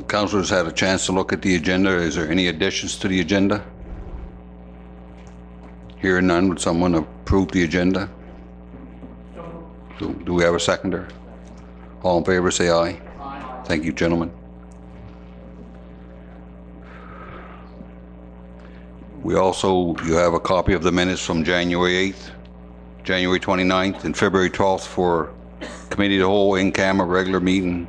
Councilors had a chance to look at the agenda. Is there any additions to the agenda? Hearing none, would someone approve the agenda? Do we have a seconder? All in favor, say aye. Aye. Thank you, gentlemen. You have a copy of the minutes from January 8th, January 29th, and February 12th for Committee of the Whole, in-camera, regular meeting,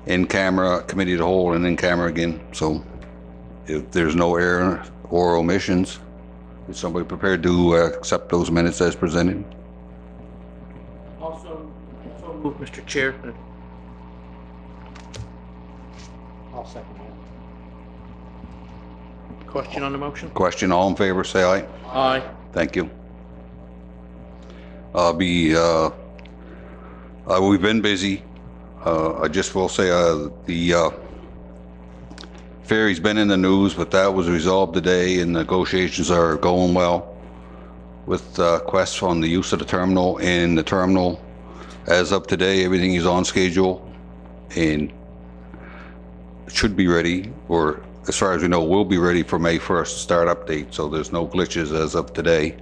in-camera, Committee of the Whole, and in-camera again. So if there's no error or omissions, is somebody prepared to accept those minutes as presented? Also, Mr. Chair. I'll second that. Question on the motion? Question, all in favor, say aye. Aye. Thank you. We've been busy. I just will say the ferry's been in the news, but that was resolved today and negotiations are going well with Quest on the use of the terminal. And the terminal, as of today, everything is on schedule and should be ready, or as far as we know, will be ready for May 1st start date. So there's no glitches as of today,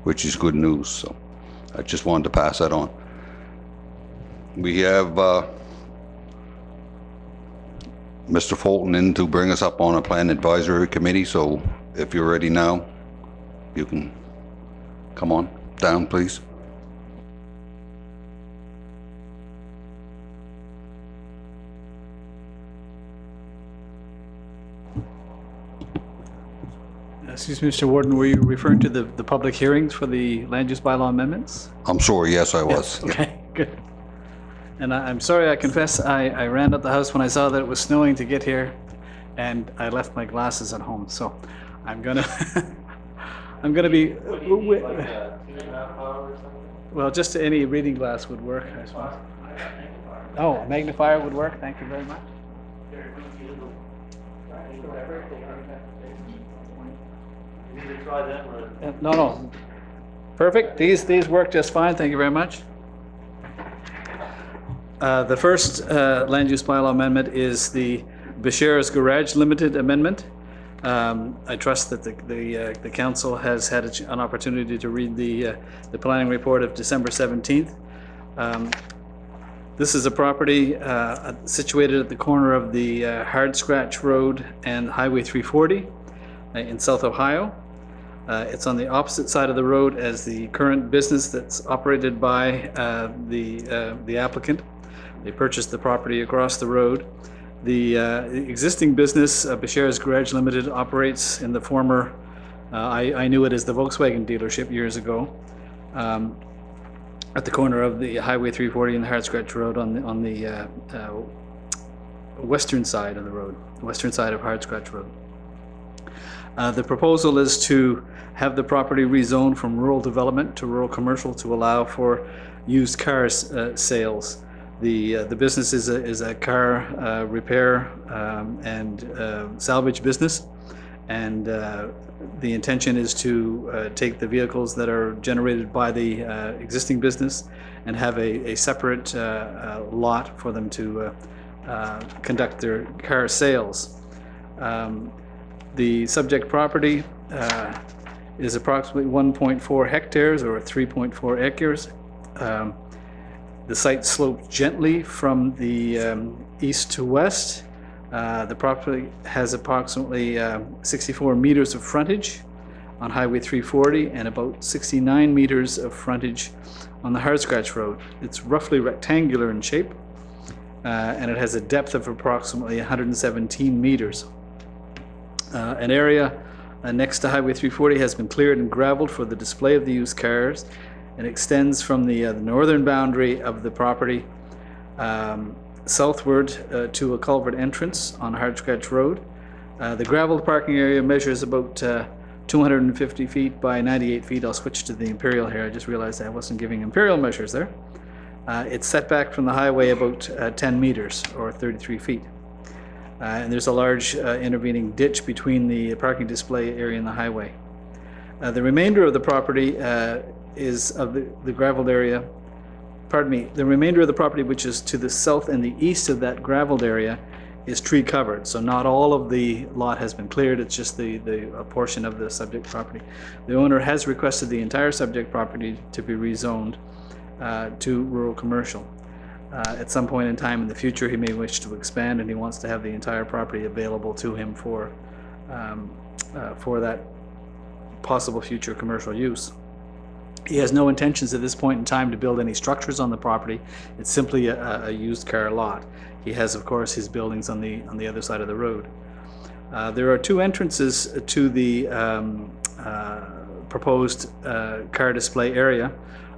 which is good news. So I just wanted to pass that on. We have Mr. Fulton in to bring us up on a plan advisory committee. So if you're ready now, you can come on down, please. Excuse me, Mr. Warden, were you referring to the public hearings for the land use bylaw amendments? I'm sorry, yes, I was. Yes, okay, good. And I'm sorry, I confess, I ran up the house when I saw that it was snowing to get here, and I left my glasses at home, so I'm gonna, I'm gonna be, well, just any reading glass would work, I suppose. Oh, a magnifier would work, thank you very much. No. Perfect. These work just fine. Thank you very much. The first land use bylaw amendment is the Bashar's Garage Limited amendment. I trust that the council has had an opportunity to read the planning report of December 17th. This is a property situated at the corner of the Hard Scratch Road and Highway 340 in South Ohio. It's on the opposite side of the road as the current business that's operated by the applicant. They purchased the property across the road. The existing business, Bashar's Garage Limited, operates in the former, I knew it as the Volkswagen dealership years ago, at the corner of the Highway 340 and the Hard Scratch Road on the western side of the road, western side of Hard Scratch Road. The proposal is to have the property rezoned from rural development to rural commercial to allow for used cars sales. The business is a car repair and salvage business, and the intention is to take the vehicles that are generated by the existing business and have a separate lot for them to conduct their car sales. The subject property is approximately 1.4 hectares or 3.4 acres. The site slopes gently from the east to west. The property has approximately 64 meters of frontage on Highway 340 and about 69 meters of frontage on the Hard Scratch Road. It's roughly rectangular in shape, and it has a depth of approximately 117 meters. An area next to Highway 340 has been cleared and graveled for the display of the used cars, and extends from the northern boundary of the property southward to a culvert entrance on Hard Scratch Road. The graveled parking area measures about 250 feet by 98 feet. I'll switch to the imperial here. I just realized I wasn't giving imperial measures there. It's set back from the highway about 10 meters or 33 feet. And there's a large intervening ditch between the parking display area and the highway. The remainder of the property is of the graveled area. Pardon me, the remainder of the property, which is to the south and the east of that graveled area, is tree covered, so not all of the lot has been cleared, it's just a portion of the subject property. The owner has requested the entire subject property to be rezoned to rural commercial. At some point in time in the future, he may wish to expand, and he wants to have the entire property available to him for that possible future commercial use. He has no intentions at this point in time to build any structures on the property. It's simply a used car lot. He has, of course, his buildings on the other side of the road. There are two entrances to the proposed car display area,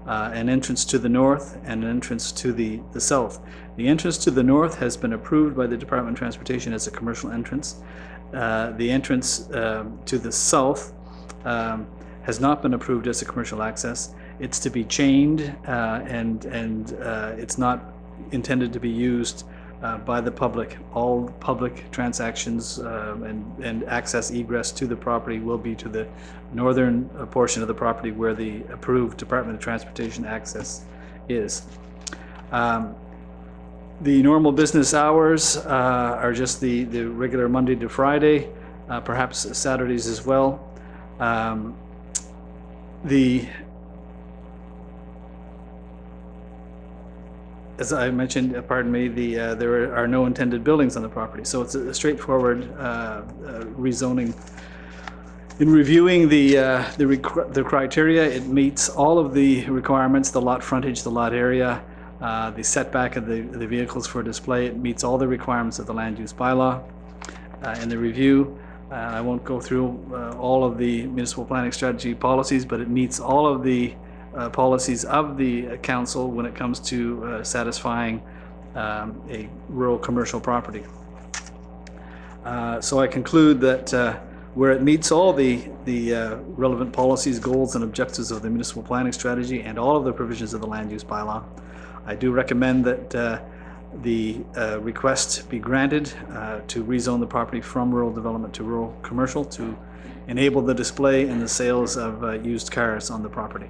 an entrance to the north and an entrance to the south. The entrance to the north has been approved by the Department of Transportation as a commercial entrance. The entrance to the south has not been approved as a commercial access. It's to be chained and it's not intended to be used by the public. All public transactions and access egress to the property will be to the northern portion of the property where the approved Department of Transportation access is. The normal business hours are just the regular Monday to Friday, perhaps Saturdays as well. As I mentioned, pardon me, there are no intended buildings on the property, so it's a straightforward rezoning. In reviewing the criteria, it meets all of the requirements: the lot frontage, the lot area, the setback of the vehicles for display. It meets all the requirements of the land use bylaw. In the review, I won't go through all of the municipal planning strategy policies, but it meets all of the policies of the council when it comes to satisfying a rural commercial property. So I conclude that where it meets all the relevant policies, goals, and objectives of the municipal planning strategy and all of the provisions of the land use bylaw, I do recommend that the request be granted to rezone the property from rural development to rural commercial to enable the display and the sales of used cars on the property.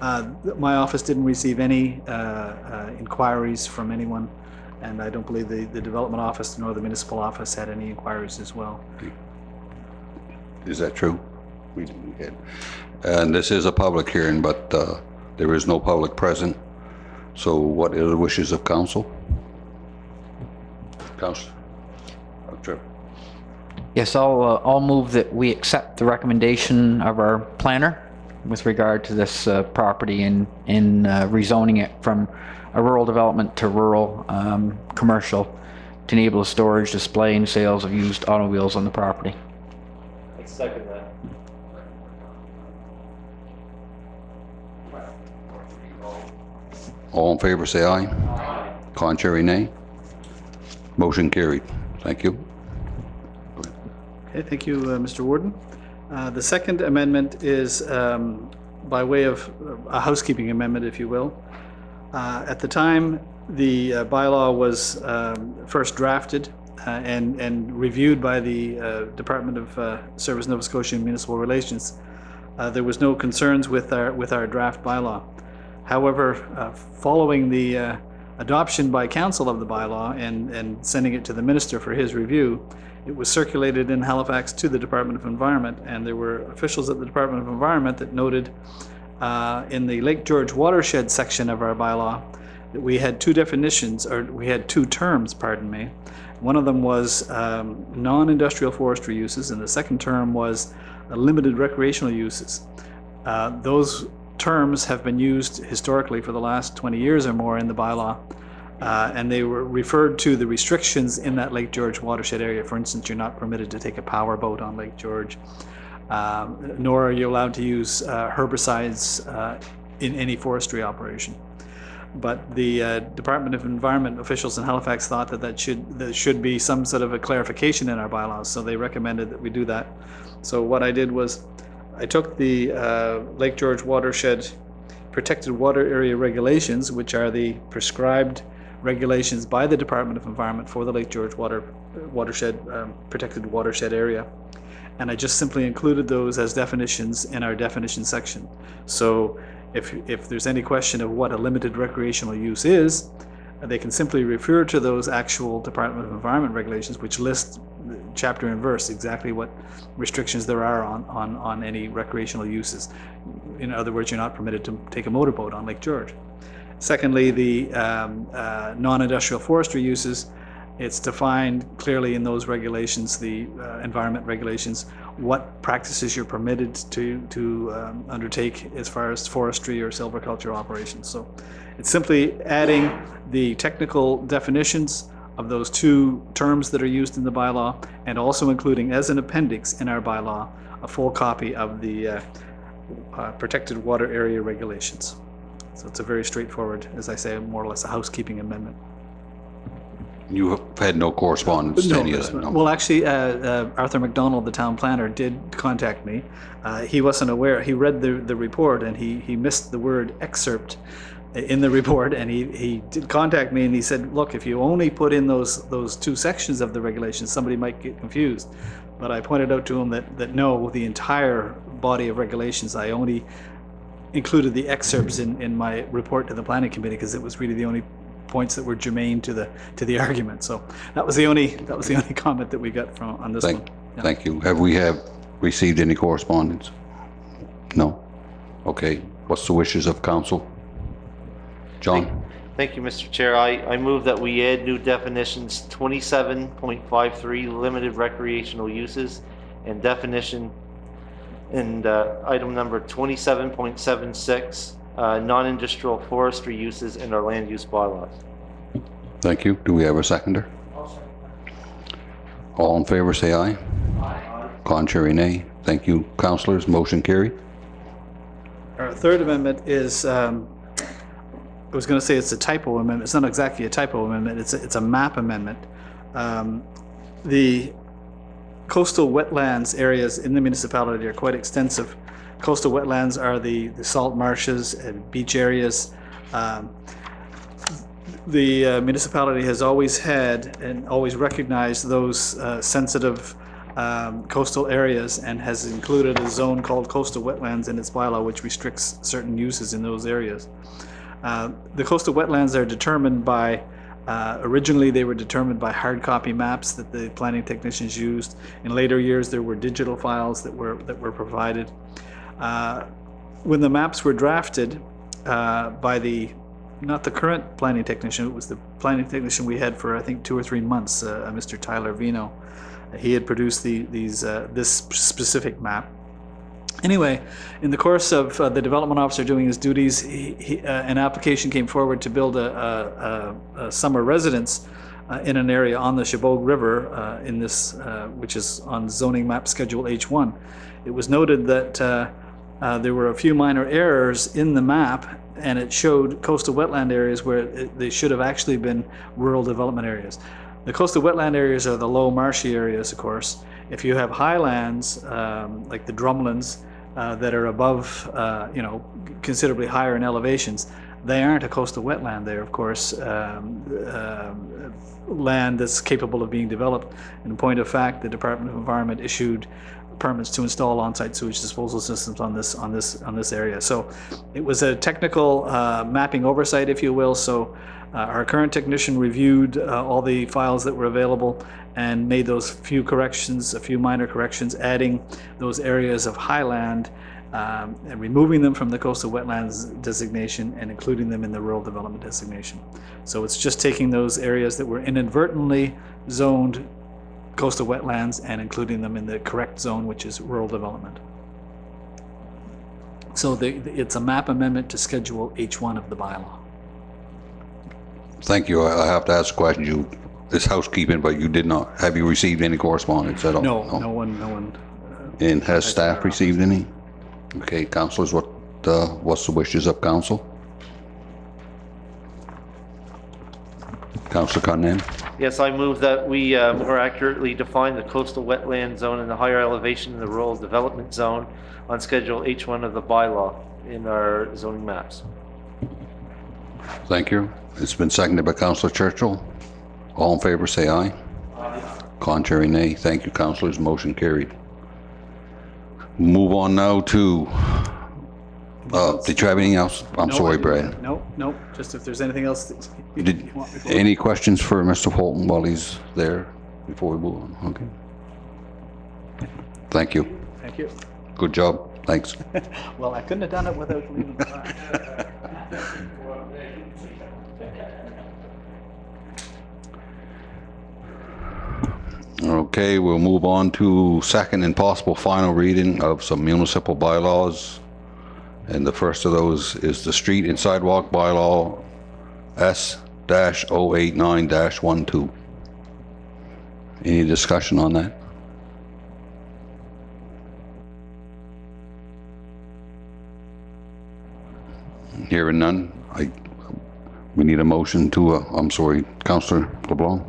My office didn't receive any inquiries from anyone, and I don't believe the development office nor the municipal office had any inquiries as well. Is that true? We didn't get. And this is a public hearing, but there is no public present. So what are the wishes of council? Councilor? Sure. Yes, I'll move that we accept the recommendation of our planner with regard to this property in rezoning it from a rural development to rural commercial to enable the storage, display, and sales of used automobiles on the property. Let's second that. All in favor, say aye. Aye. Contrary, nay. Motion carried. Thank you. Okay, thank you, Mr. Warden. The second amendment is by way of a housekeeping amendment, if you will. At the time the bylaw was first drafted and reviewed by the Department of Service Nova Scotia Municipal Relations, there was no concerns with our draft bylaw. However, following the adoption by council of the bylaw and sending it to the minister for his review, it was circulated in Halifax to the Department of Environment, and there were officials at the Department of Environment that noted in the Lake George watershed section of our bylaw that we had two definitions, or we had two terms, pardon me. One of them was non-industrial forestry uses, and the second term was limited recreational uses. Those terms have been used historically for the last 20 years or more in the bylaw, and they were referred to the restrictions in that Lake George watershed area. For instance, you're not permitted to take a power boat on Lake George, nor are you allowed to use herbicides in any forestry operation. But the Department of Environment officials in Halifax thought that there should be some sort of a clarification in our bylaws, so they recommended that we do that. So what I did was I took the Lake George watershed protected water area regulations, which are the prescribed regulations by the Department of Environment for the Lake George watershed protected watershed area, and I just simply included those as definitions in our definition section. So if there's any question of what a limited recreational use is, they can simply refer to those actual Department of Environment regulations, which list chapter and verse exactly what restrictions there are on any recreational uses. In other words, you're not permitted to take a motorboat on Lake George. Secondly, the non-industrial forestry uses, it's defined clearly in those regulations, the environment regulations, what practices you're permitted to undertake as far as forestry or silviculture operations. So it's simply adding the technical definitions of those two terms that are used in the bylaw, and also including as an appendix in our bylaw a full copy of the protected water area regulations. So it's a very straightforward, as I say, more or less a housekeeping amendment. You have had no correspondence to any of that? No. Well, actually, Arthur McDonald, the town planner, did contact me. He wasn't aware. He read the report and he missed the word excerpt in the report, and he did contact me and he said, look, if you only put in those two sections of the regulations, somebody might get confused. But I pointed out to him that no, the entire body of regulations, I only included the excerpts in my report to the planning committee because it was really the only points that were germane to the argument. So that was the only comment that we got on this one. Yeah. Thank you. Have we received any correspondence? No? Okay. What's the wishes of council? John? Thank you, Mr. Chair. I move that we add new definitions 27.53 limited recreational uses and definition and item number 27.76 non-industrial forestry uses in our land use bylaws. Thank you. Do we have a seconder? All in favor say aye. Aye. Contrary, nay. Thank you, councillors. Motion carried. Our third amendment is, I was going to say it's a typo amendment. It's not exactly a typo amendment. It's a map amendment. The coastal wetlands areas in the municipality are quite extensive. Coastal wetlands are the salt marshes and beach areas. The municipality has always had and always recognized those sensitive coastal areas and has included a zone called coastal wetlands in its bylaw, which restricts certain uses in those areas. The coastal wetlands are determined by originally they were determined by hard copy maps that the planning technicians used. In later years there were digital files that were provided. When the maps were drafted by not the current planning technician, it was the planning technician we had for I think 2 or 3 months, Mr. Tyler Vino. He had produced this specific map. Anyway, in the course of the development officer doing his duties, an application came forward to build a summer residence in an area on the Chabot River, in this, which is on zoning map schedule H1. It was noted that there were a few minor errors in the map, and it showed coastal wetland areas where they should have actually been rural development areas. The coastal wetland areas are the low marshy areas, of course. If you have highlands, like the drumlins, that are above, considerably higher in elevations, they aren't a coastal wetland. They're, of course, land that's capable of being developed. In point of fact, the Department of Environment issued permits to install on-site sewage disposal systems on this area. So it was a technical mapping oversight, if you will. So our current technician reviewed all the files that were available and made those few corrections, a few minor corrections, adding those areas of highland and removing them from the coastal wetlands designation and including them in the rural development designation. So it's just taking those areas that were inadvertently zoned coastal wetlands and including them in the correct zone, which is rural development. So it's a map amendment to Schedule H1 of the bylaw. Thank you. I have to ask a question. It's housekeeping, but you did not. Have you received any correspondence at all? No, no one. And has staff received any? Okay, councillors, what's the wishes of council? Councillor Cunningham? Yes, I move that we more accurately define the coastal wetland zone and the higher elevation in the rural development zone on Schedule H1 of the bylaw in our zoning maps. Thank you. It's been seconded by Councillor Churchill. All in favor say aye. Aye. Contrary, nay. Thank you, councillors. Motion carried. Move on now to Did you have anything else? I'm No, sorry, I- Brad. No, just if there's anything else that you Did, want before. any questions for Mr. Fulton while he's there before we move on? Okay. Thank you. Thank you. Good job. Thanks. Well, I couldn't have done it without leaving the flag. Okay, we'll move on to second and possible final reading of some municipal bylaws. And the first of those is the street and sidewalk bylaw S-089-12. Any discussion on that? Hearing none, we need a motion to, I'm sorry, Councillor LeBlanc.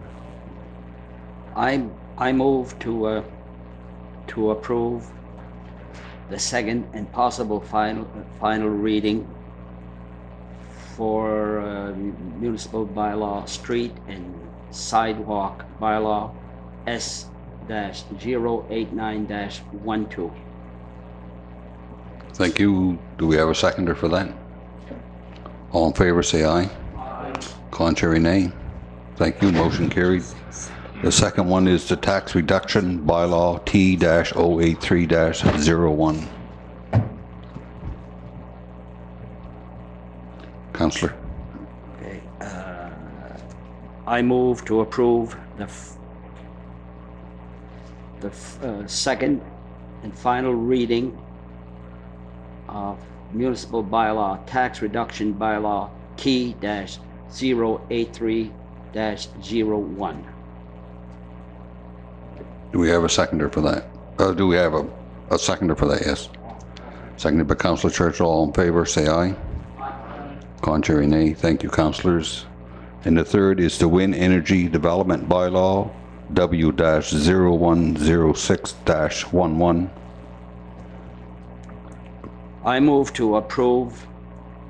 I move to approve the second and possible final reading for municipal bylaw, street and sidewalk bylaw S-089-12. Thank you. Do we have a seconder for that? All in favor, say aye. Contrary, nay. Thank you. Motion carried. The second one is the tax reduction bylaw T-083-01. Councillor. Okay, I move to approve the second and final reading of municipal bylaw, tax reduction bylaw, T-083-01. Do we have a seconder for that? Do we have a seconder for that? Yes. Seconded by Councillor Churchill. All in favor, say aye. Contrary, nay. Thank you, councillors. And the third is the Wind Energy Development Bylaw, W-0106-11. I move to approve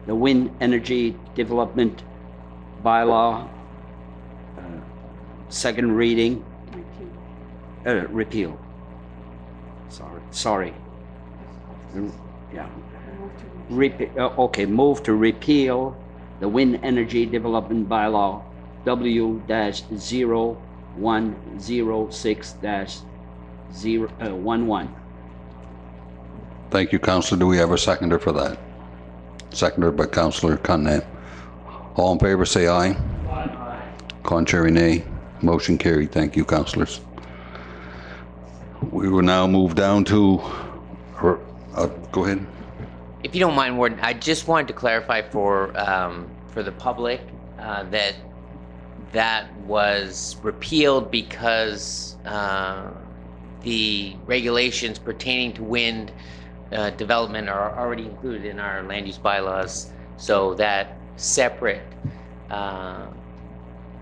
the wind energy development bylaw, second reading, repeal. Sorry. Yeah. Okay, move to repeal the wind energy development bylaw, W-0106-11. Thank you, councillor. Do we have a seconder for that? Seconded by Councillor Cunningham. All in favor, say aye. Aye. Contrary, nay. Motion carried. Thank you, councillors. We will now move down to, go ahead. If you don't mind, Warden, I just wanted to clarify for the public that was repealed because the regulations pertaining to wind development are already included in our land use bylaws, so that separate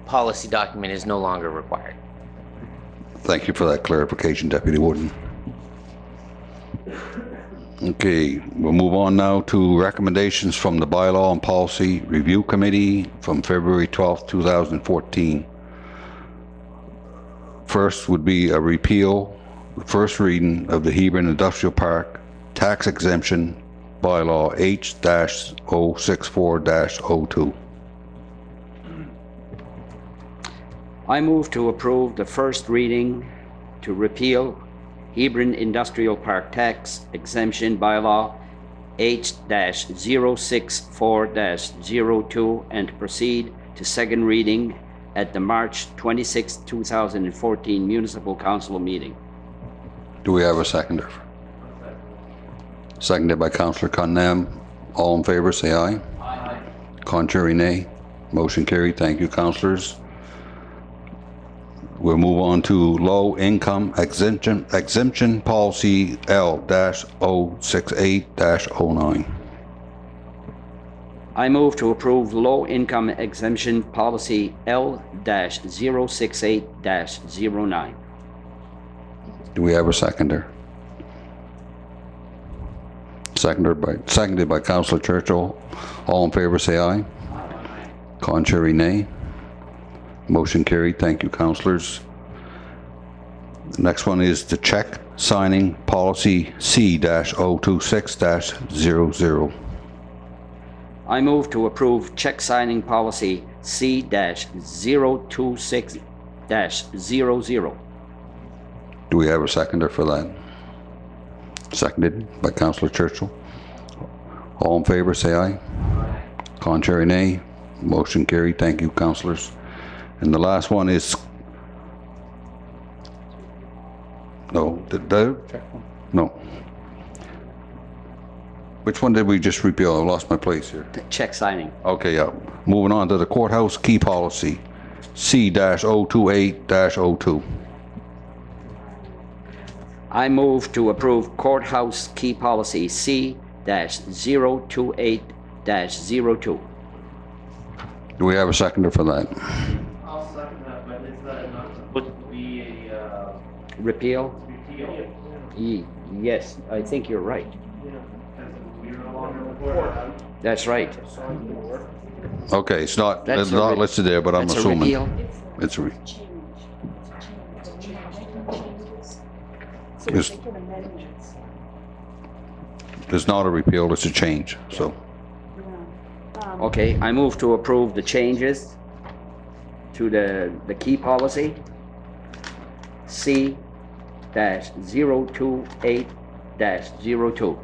policy document is no longer required. Thank you for that clarification, Deputy Warden. Okay, we'll move on now to recommendations from the Bylaw and Policy Review Committee from February 12th, 2014. First would be a repeal, first reading of the Hebron Industrial Park Tax Exemption Bylaw H-064-02. I move to approve the first reading to repeal Hebron Industrial Park Tax Exemption Bylaw H-064-02 and proceed to second reading at the March 26, 2014 Municipal Council meeting. Do we have a seconder? Seconded by Councillor Cunningham. All in favor, say aye. Aye. Contrary, nay. Motion carried. Thank you, councillors. We'll move on to low income exemption policy L-068-09. I move to approve low income exemption policy L-068-09. Do we have a seconder? Seconded by Councillor Churchill. All in favor, say aye. Aye. Contrary, nay. Motion carried. Thank you, councillors. The next one is the check signing policy C-026-00. I move to approve check signing policy C-026-00. Do we have a seconder for that? Seconded by Councillor Churchill. All in favor, say aye. Contrary, nay. Motion carried. Thank you, councillors. And the last one is... No, no. Which one did we just repeal? I lost my place here. Check signing. Okay, yeah. Moving on to the courthouse key policy, C-028-02. I move to approve courthouse key policy C-028-02. Do we have a seconder for that? I'll second that, but is that not supposed to be a, Repeal? repeal? Yes, I think you're right. We're no longer the courthouse. That's right. Okay, it's not That's a not re- listed there, but I'm That's a assuming. repeal? It's a, So Yes. they can amend it. it's not a repeal, it's a change, so. Okay, I move to approve the changes to the key policy C-028-02.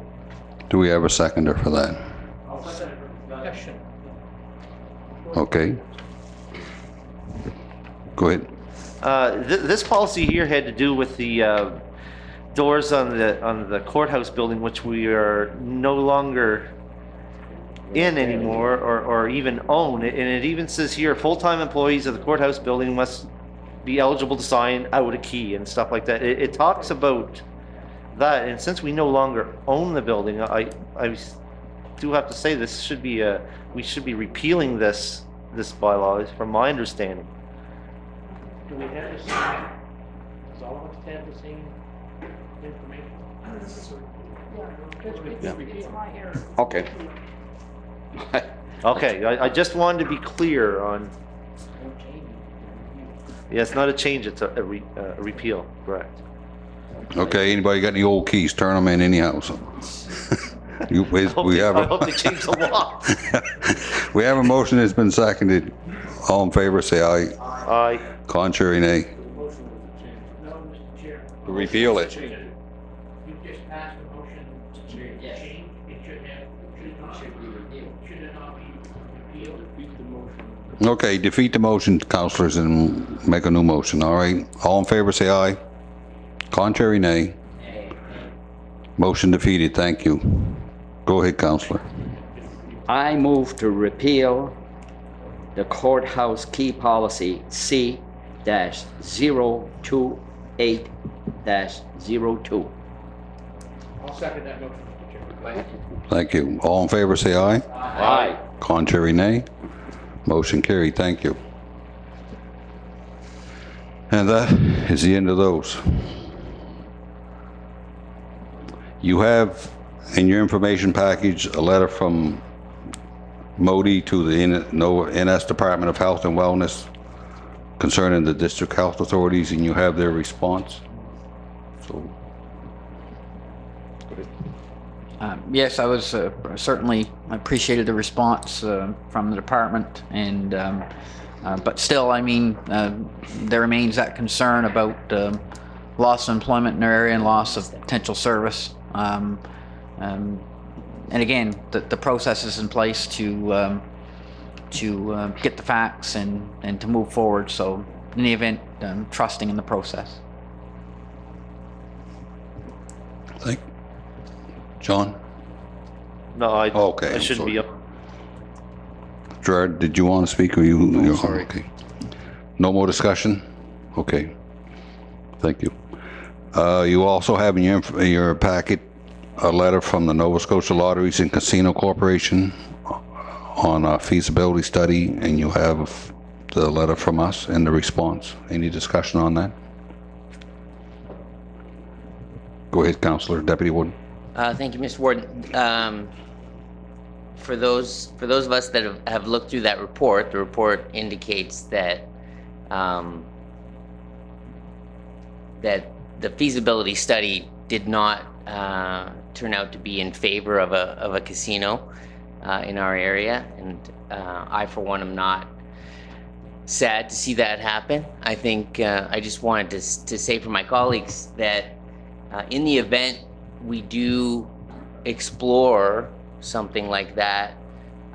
Do we have a seconder for that? Okay. Go ahead. This policy here had to do with the doors on the courthouse building, which we are no longer in anymore or even own. And it even says here, full-time employees of the courthouse building must be eligible to sign out a key and stuff like that. It talks about that, and since we no longer own the building, I do have to say this should be we should be repealing this bylaw, from my understanding. Do we have the same, does all of us have the same information? It's my error. Okay. Okay, I just wanted to be clear on. Yeah, it's not a change, it's a repeal, correct. Okay, anybody got any old keys? Turn them in any house. We have I hope they change the law. we have a motion that's been seconded. All in favor, say aye. Aye. Contrary, nay. No, Mr. Chair. To repeal it. You just passed a motion to change. It should it not be repealed? Defeat the motion. Okay, defeat the motion, councillors, and make a new motion, all right? All in favor, say aye. Contrary, nay. Motion defeated, thank you. Go ahead, councillor. I move to repeal the courthouse key policy C-028-02. I'll second that motion, Mr. Chair. Thank you. All in favor, say aye. Aye. Contrary, nay. Motion carried, thank you. And that is the end of those. You have in your information package a letter from Modi to the NS Department of Health and Wellness concerning the district health authorities, and you have their response. So, Yes, I was certainly appreciated the response from the department, and but still, I mean, there remains that concern about loss of employment in their area and loss of potential service. And again, the process is in place to get the facts and to move forward. So, in the event, trusting in the process. thank John? No, Okay, I I'm shouldn't sorry. be up. Gerard, did you want to speak, or you? No, sorry. Okay. No more discussion? Okay. Thank you. You also have in your packet a letter from the Nova Scotia Lotteries and Casino Corporation on a feasibility study, and you have the letter from us and the response. Any discussion on that? Go ahead, Councillor, Deputy Warden. Thank you, Mr. Warden. For those of us that have looked through that report, the report indicates that that the feasibility study did not turn out to be in favor of a casino. in our area, and I, for one, am not sad to see that happen. I think I just wanted to say for my colleagues that in the event we do explore something like that,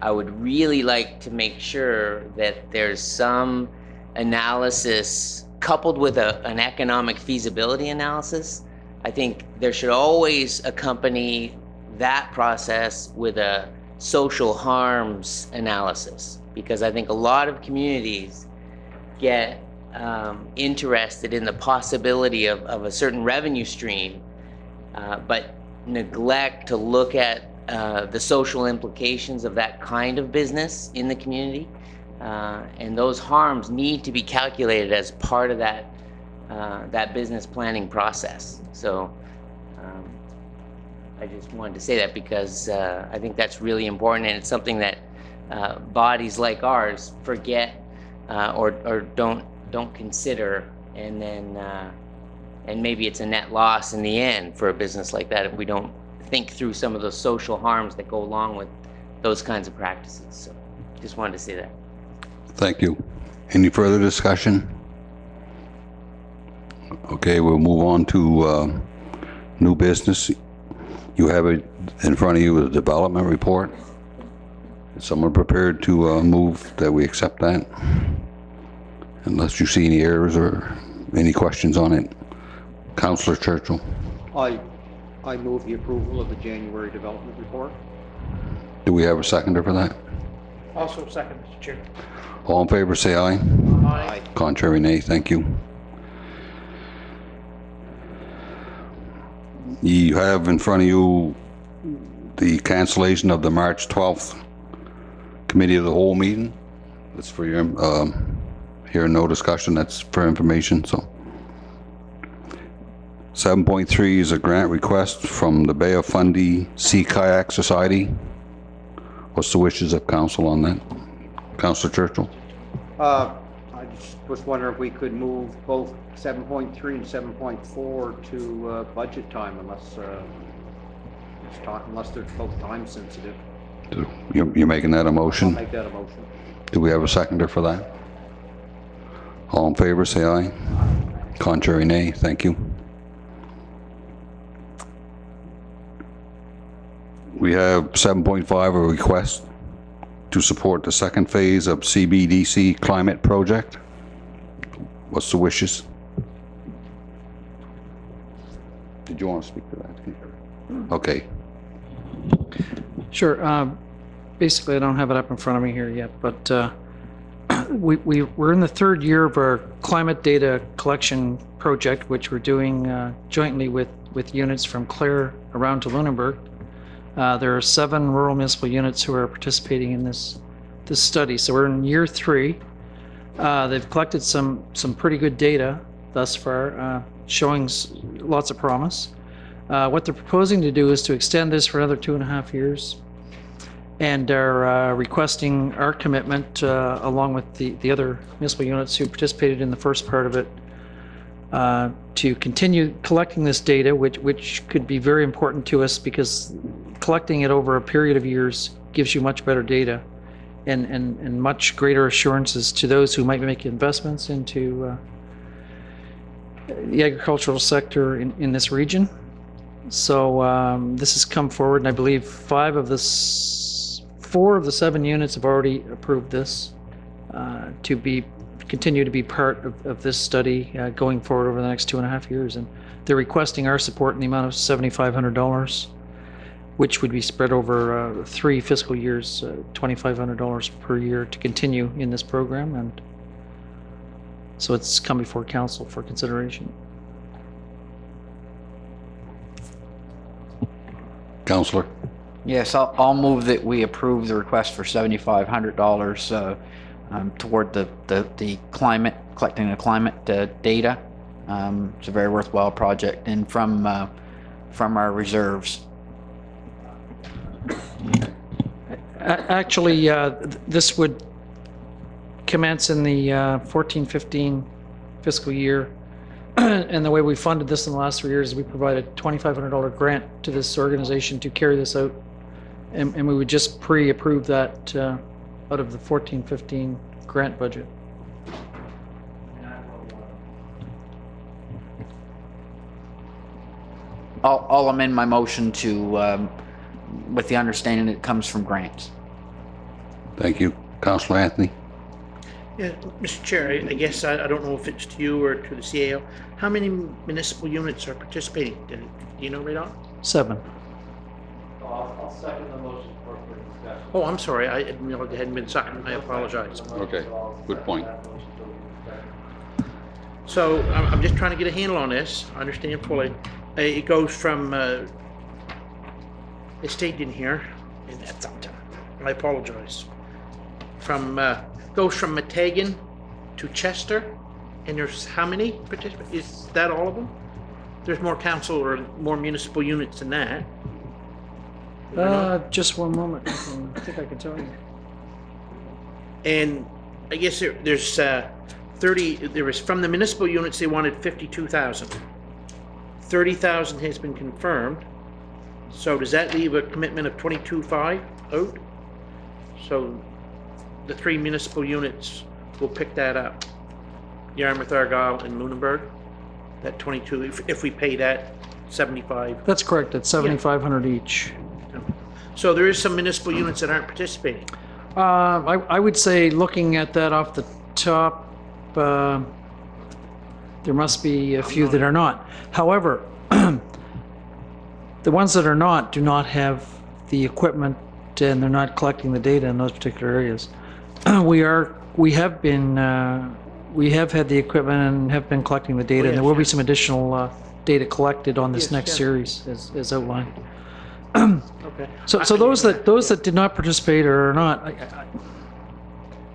I would really like to make sure that there's some analysis coupled with an economic feasibility analysis. I think there should always accompany that process with a social harms analysis, because I think a lot of communities get interested in the possibility of a certain revenue stream, but neglect to look at the social implications of that kind of business in the community. And those harms need to be calculated as part of that business planning process. So I just wanted to say that because I think that's really important, and it's something that bodies like ours forget or don't consider, and then and maybe it's a net loss in the end for a business like that if we don't think through some of those social harms that go along with those kinds of practices. So just wanted to say that. Thank you. Any further discussion? Okay, we'll move on to new business. You have it in front of you, the development report. Is someone prepared to move that we accept that? Unless you see any errors or any questions on it. Councillor Churchill. I move the approval of the January development report. Do we have a seconder for that? Also second, Mr. Chair. All in favor, say aye. Aye. Contrary, nay. Thank you. You have in front of you the cancellation of the March 12th Committee of the Whole meeting. That's for your, here, no discussion. That's for information, so. 7.3 is a grant request from the Bay of Fundy Sea Kayak Society. What's the wishes of council on that? Councillor Churchill? I just was wondering if we could move both 7.3 and 7.4 to budget time, unless they're both time sensitive. You're making that a I'll motion? make that a motion. Do we have a seconder for that? All in favor, say aye. Contrary, nay. Thank you. We have 7.5, a request to support the second phase of CBDC climate project. What's the wishes? Did you want to speak to that? Okay. Sure. Basically, I don't have it up in front of me here yet, but we're in the third year of our climate data collection project, which we're doing jointly with units from Clare around to Lunenburg. There are 7 rural municipal units who are participating in this study. So we're in year 3. They've collected some pretty good data thus far, showing lots of promise. What they're proposing to do is to extend this for another 2.5 years, and are requesting our commitment, along with the other municipal units who participated in the first part of it, to continue collecting this data, which could be very important to us, because collecting it over a period of years gives you much better data and much greater assurances to those who might make investments into the agricultural sector in this region. So this has come forward, and I believe 4 of the 7 units have already approved this to continue to be part of this study going forward over the next 2.5 years. And they're requesting our support in the amount of $7,500, which would be spread over 3 fiscal years, $2,500 per year to continue in this program. And so it's come before council for consideration. Councillor? Yes, I'll move that we approve the request for $7,500 toward the climate, collecting the climate data. It's a very worthwhile project, and from our reserves. Actually, this would commence in the 14-15 fiscal year. And the way we funded this in the last 3 years is we provided a $2,500 grant to this organization to carry this out And we would just pre-approve that out of the 14-15 grant budget. I'll amend my motion to, with the understanding that it comes from grants. Thank you. Councillor Anthony? Yeah, Mr. Chair, I guess I don't know if it's to you or to the CAO. How many municipal units are participating? Do you know right on? 7. I'll second the motion for discussion. Oh, I'm sorry, I didn't realize it hadn't been seconded. I apologize. Okay, good point. So I'm just trying to get a handle on this. I understand fully. It goes from, it stayed in here, and that's up to, I apologize. Goes from Metagan to Chester, and there's how many participants? Is that all of them? There's more council or more municipal units than that. Just one moment. I think I can tell you. And I guess there's 30, there was, from the municipal units, they wanted 52,000. 30,000 has been confirmed. So does that leave a commitment of 22.5 out? So the 3 municipal units will pick that up. Yarmouth, Argyle, and Lunenburg. That 22, if we pay that 75. That's correct. It's 7,500 each. So there is some municipal units that aren't participating. I would say, looking at that off the top, there must be a few that are not. However, the ones that are not do not have the equipment, and they're not collecting the data in those particular areas. We have had the equipment and have been collecting the data, and there will be some additional data collected on this next series, as outlined. Okay. So those that did not participate or are not, I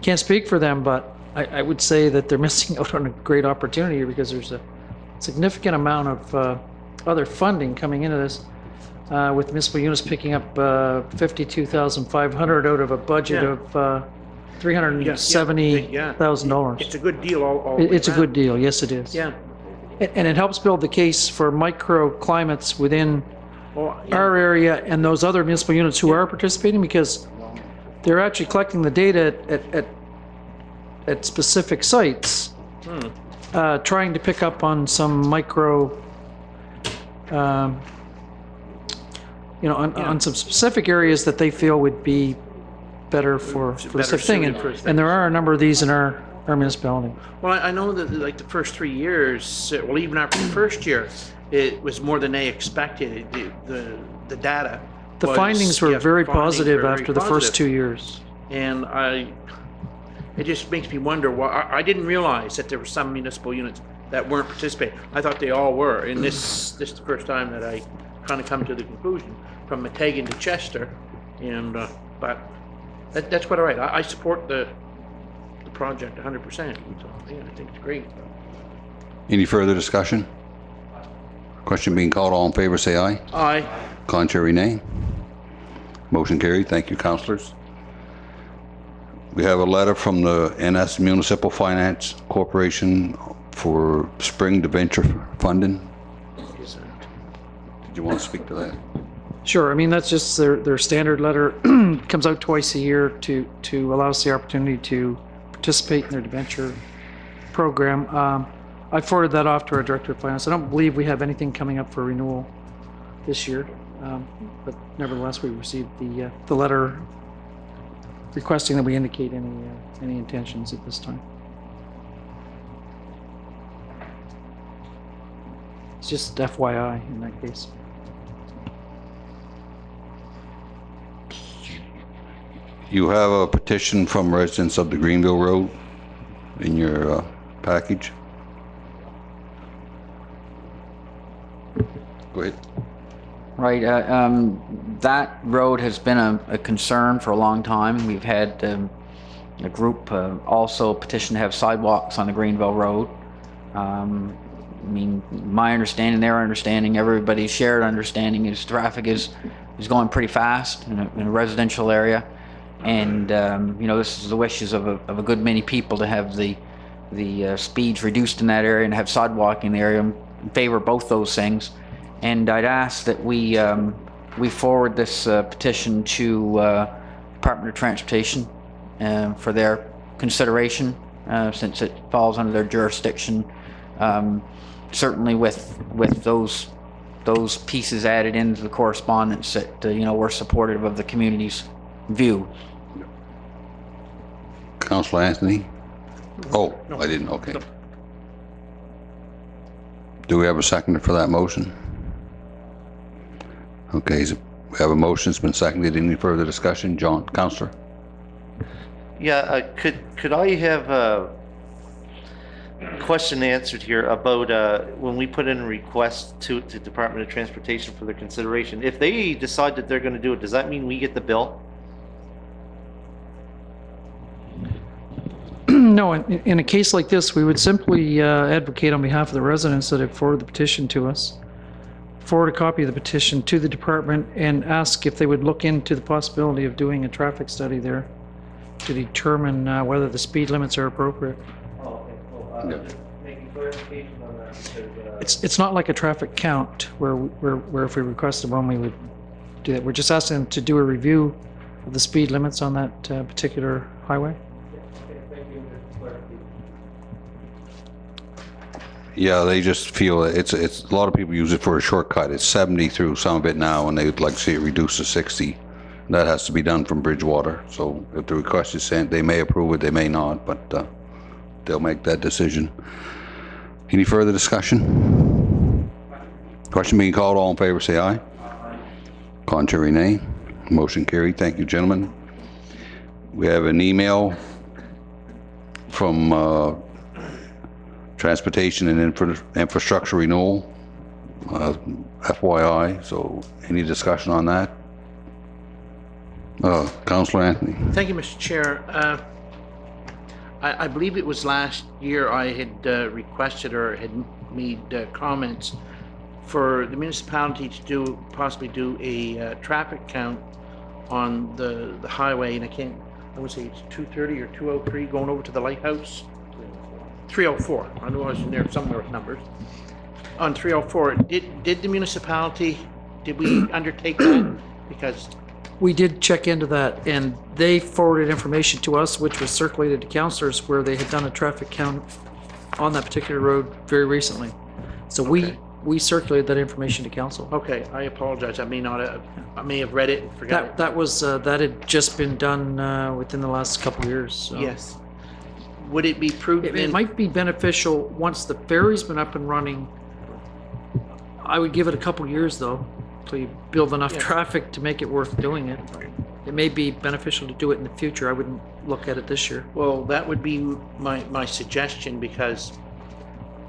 can't speak for them, but I would say that they're missing out on a great opportunity here, because there's a significant amount of other funding coming into this, with municipal units picking up $52,500 out of a budget Yeah. of $370,000. It's a good deal all It's a around. good deal, yes it is. Yeah. And it helps build the case for microclimates within Well, yeah. our area and those other municipal units who are participating, because they're actually collecting the data at specific sites, trying to pick up on some micro, on some specific areas that they feel would be better for the Better same thing. suited for And there are a number of these in our municipality. Well, I know that like the first 3 years, well, even after the first year, it was more than they expected. The data. The was- findings were yeah, very findings positive were very after the first positive. 2 years. And it just makes me wonder why. I didn't realize that there were some municipal units that weren't participating. I thought they all were. And this is the first time that I kind of come to the conclusion from Metagan to Chester. And but that's quite all right. I support the project 100%. So yeah, I think it's great. Any further discussion? Question being called, all in favor, say aye. Aye. Contrary, nay. Motion carried. Thank you, councillors. We have a letter from the NS Municipal Finance Corporation for spring debenture funding. Did you want to speak to that? Sure. I mean, that's just their standard letter. Comes out twice a year to allow us the opportunity to participate in their debenture program. I forwarded that off to our Director of Finance. I don't believe we have anything coming up for renewal this year, but nevertheless, we received the letter requesting that we indicate any intentions at this time. It's just FYI in that case. You have a petition from residents of the Greenville Road in your package. Go ahead. Right, that road has been a concern for a long time. We've had a group also petition to have sidewalks on the Greenville Road. I mean, my understanding, their understanding, everybody's shared understanding is traffic is going pretty fast in a residential area. And, this is the wishes of a good many people to have the speeds reduced in that area and have sidewalk in the area. I'm in favor of both those things. And I'd ask that we we forward this petition to Department of Transportation for their consideration, since it falls under their jurisdiction. Certainly with those pieces added into the correspondence that, we're supportive of the community's view. Councillor Anthony? Oh, I didn't, okay. Do we have a seconder for that motion? Okay, we have a motion, it's been seconded. Any further discussion? John, Councillor? Yeah, could I have a question answered here about when we put in a request to Department of Transportation for their consideration? If they decide that they're going to do it, does that mean we get the bill? No, in a case like this, we would simply advocate on behalf of the residents that have forwarded the petition to us, forward a copy of the petition to the department, and ask if they would look into the possibility of doing a traffic study there to determine whether the speed limits are appropriate. Oh, okay, cool. Just making clarification on that because, It's not like a traffic count where if we requested one, we would do that. We're just asking them to do a review of the speed limits on that particular highway. Yeah, they just feel it's a lot of people use it for a shortcut. It's 70 through some of it now, and they would like to see it reduced to 60. That has to be done from Bridgewater. So if the request is sent, they may approve it, they may not, but they'll make that decision. Any further discussion? Question being called, all in favor say aye. Contrary, nay. Motion carried. Thank you, gentlemen. We have an email from Transportation and Infrastructure Renewal, FYI, so any discussion on that? Councillor Anthony. Thank you, Mr. Chair. I believe it was last year I had requested or had made comments for the municipality to possibly do a traffic count on the highway, and I would say it's 230 or 203 going over to the lighthouse. 304. I knew I was in there somewhere with numbers. On 304, did the municipality, did we undertake that? Because We did check into that, and they forwarded information to us, which was circulated to councillors, where they had done a traffic count on that particular road very recently. So we circulated that information to council. okay, I apologize. I may have read it and forgot it. That had just been done within the last couple of years. So. Yes. Would it be prudent? It might be beneficial once the ferry's been up and running. I would give it a couple years though, till you build enough traffic to make it worth doing it. It may be beneficial to do it in the future. I wouldn't look at it this year. Well, that would be my suggestion, because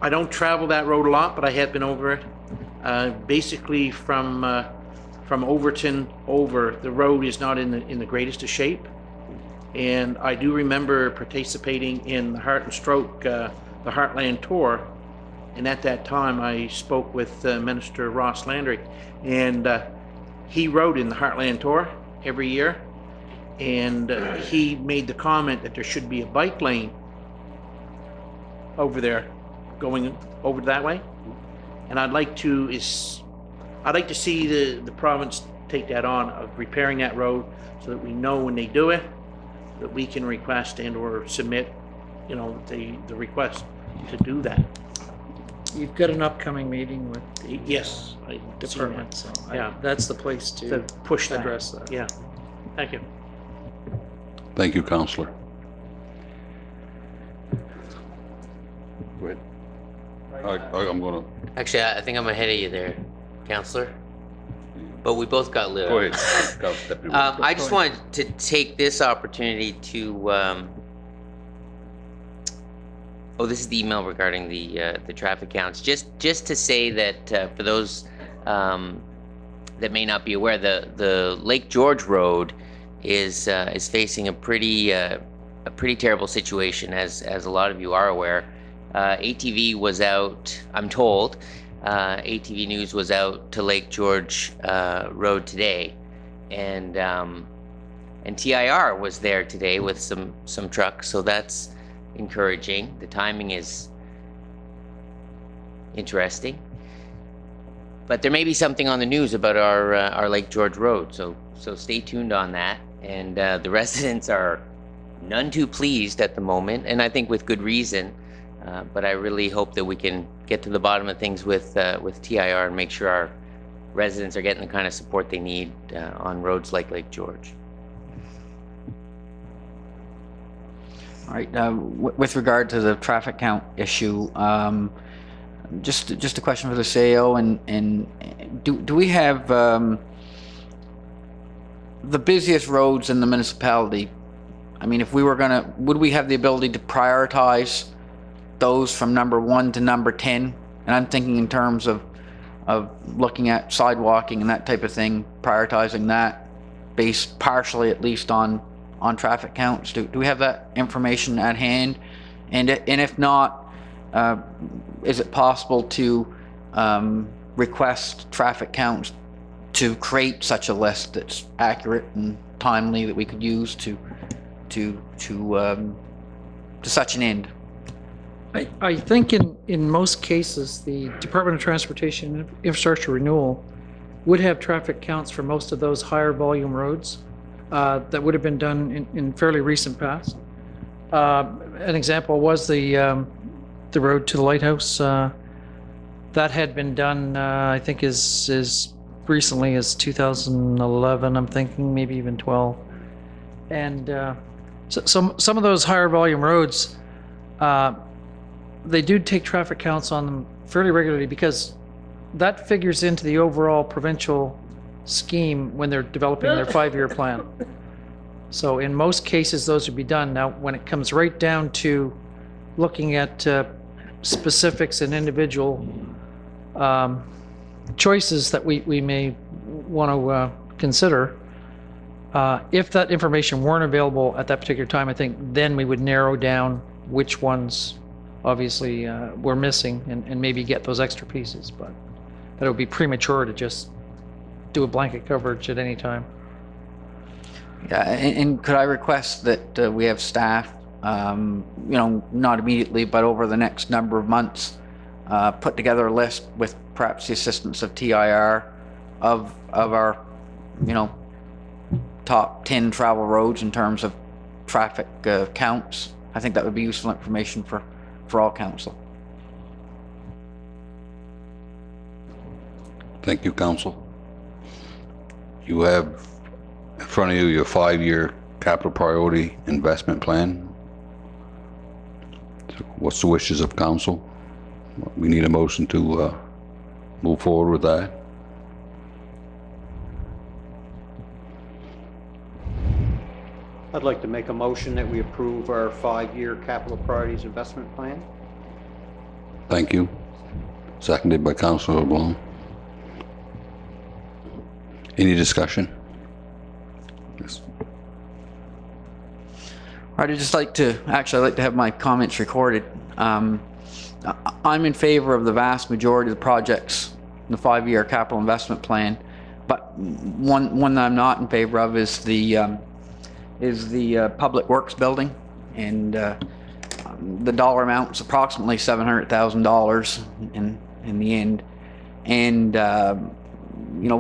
I don't travel that road a lot, but I have been over it. Basically from Overton over, the road is not in the greatest of shape. And I do remember participating in the Heart and Stroke, the Heartland Tour. And at that time, I spoke with Minister Ross Landry, and he rode in the Heartland Tour every year. And he made the comment that there should be a bike lane over there, going over that way. And I'd like to see the province take that on, of repairing that road, so that we know when they do it, that we can request and or submit, the request to do that. You've got an upcoming meeting with Yes, I the see that. department, so Yeah. that's the place To to push that. address that. Yeah, thank you. Thank you, Councillor. Go ahead. I'm going to... Actually, I think I'm ahead of you there, Counselor. But we both got lit. Go ahead. I just wanted to take this opportunity to, this is the email regarding the traffic counts. Just to say that for those that may not be aware, the Lake George Road is facing a pretty terrible situation, as a lot of you are aware. ATV was out, I'm told. ATV News was out to Lake George Road today, and TIR was there today with some trucks, so that's encouraging. The timing is interesting. But there may be something on the news about our Lake George Road, so stay tuned on that. And the residents are none too pleased at the moment, and I think with good reason. But I really hope that we can get to the bottom of things with TIR and make sure our residents are getting the kind of support they need on roads like Lake George. All right, with regard to the traffic count issue, just a question for the CEO, and do we have the busiest roads in the municipality? I mean, if we were gonna, would we have the ability to prioritize those from number 1 to number 10? And I'm thinking in terms of looking at sidewalking and that type of thing, prioritizing that based partially at least on traffic counts. Do we have that information at hand? And if not, is it possible to request traffic counts to create such a list that's accurate and timely that we could use to such an end? I think in most cases, the Department of Transportation Infrastructure Renewal would have traffic counts for most of those higher volume roads that would have been done in fairly recent past. An example was the road to the lighthouse. That had been done, I think, as recently as 2011. I'm thinking maybe even 12. And so some of those higher volume roads, they do take traffic counts on them fairly regularly because that figures into the overall provincial scheme when they're developing their 5-year plan. So in most cases, those would be done. Now, when it comes right down to looking at specifics and individual choices that we may want to consider, if that information weren't available at that particular time, I think then we would narrow down which ones obviously we're missing and maybe get those extra pieces, but that would be premature to just do a blanket coverage at any time. Yeah, and could I request that we have staff, not immediately, but over the next number of months, put together a list with perhaps the assistance of TIR of our, top 10 travel roads in terms of traffic counts? I think that would be useful information for all council. Thank you, council. You have in front of you your 5-year capital priority investment plan. What's the wishes of council? We need a motion to move forward with that. I'd like to make a motion that we approve our 5-year capital priorities investment plan. Thank you. Seconded by Councilor LeBlanc. Any discussion? Yes. I'd just like to have my comments recorded. I'm in favor of the vast majority of the projects in the 5-year capital investment plan, but one that I'm not in favor of is the Public Works building, and the dollar amount is approximately $700,000 in the end. And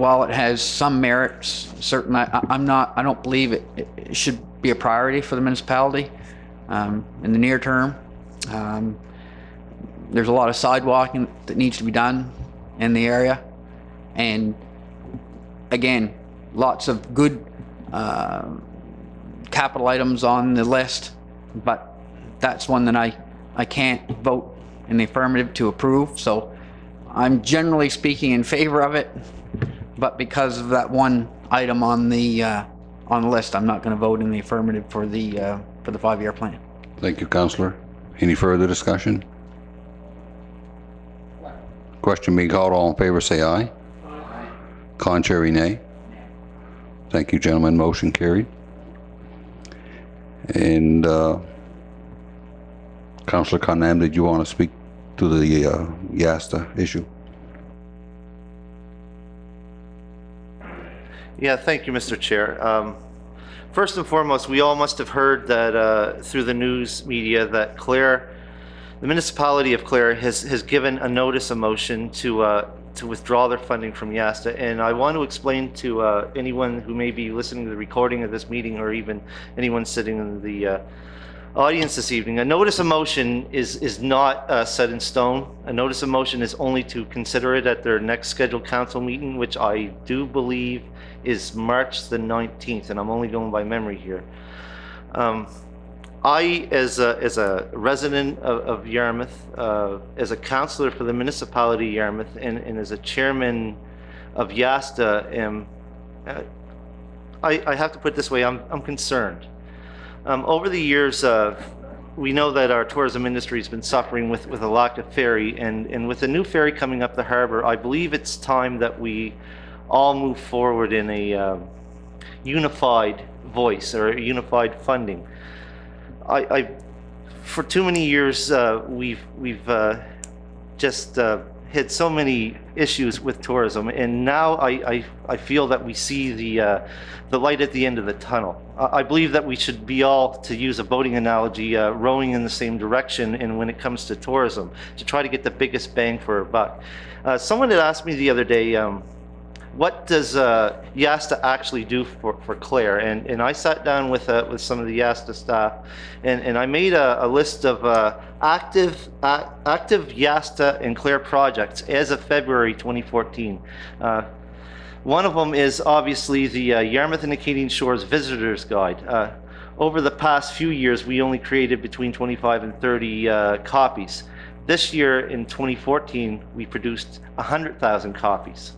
while it has some merits, certainly I don't believe it should be a priority for the municipality in the near term. There's a lot of sidewalking that needs to be done in the area, and again, lots of good capital items on the list, but that's one that I can't vote in the affirmative to approve. So I'm generally speaking in favor of it, but because of that one item on the list, I'm not going to vote in the affirmative for the 5-year plan. Thank you, Councillor. Any further discussion? Question being called. All in favor say aye. Aye. Contrary, nay. Thank you, gentlemen. Motion carried. And Councillor Cunningham, did you want to speak to the YASTA issue? Yeah, thank you, Mr. Chair. First and foremost, we all must have heard that through the news media that Claire the municipality of Clare has given a notice of motion to withdraw their funding from YASTA, and I want to explain to anyone who may be listening to the recording of this meeting, or even anyone sitting in the audience this evening. A notice of motion is not set in stone. A notice of motion is only to consider it at their next scheduled council meeting, which I do believe is March the 19th, and I'm only going by memory here. I, as a resident of Yarmouth, as a councillor for the municipality of Yarmouth, and as a chairman of YASTA, I have to put it this way, I'm concerned. Over the years, we know that our tourism industry has been suffering with a lack of ferry, and with the new ferry coming up the harbor, I believe it's time that we all move forward in a unified voice, or a unified funding. For too many years, we've just had so many issues with tourism, and now I feel that we see the light at the end of the tunnel. I believe that we should be all, to use a boating analogy, rowing in the same direction, and when it comes to tourism, to try to get the biggest bang for our buck. Someone had asked me the other day, what does YASTA actually do for Clare? And I sat down with some of the YASTA staff, and I made a list of active YASTA and Clare projects as of February 2014. One of them is obviously the Yarmouth and Acadian Shores Visitors Guide. Over the past few years, we only created between 25 and 30 copies. This year, in 2014, we produced 100,000 copies.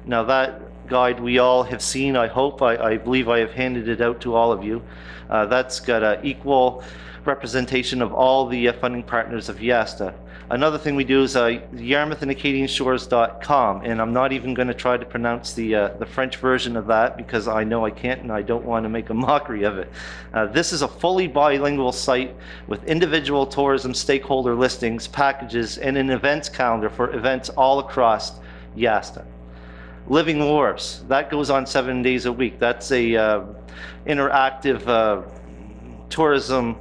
Now, that guide we all have seen, I hope. I believe I have handed it out to all of you. That's got an equal representation of all the funding partners of YASTA. Another thing we do is YarmouthAndAcadianShores.com, and I'm not even going to try to pronounce the French version of that, because I know I can't, and I don't want to make a mockery of it. This is a fully bilingual site with individual tourism stakeholder listings, packages, and an events calendar for events all across YASTA. Living Wharves, that goes on 7 days a week. That's a interactive tourism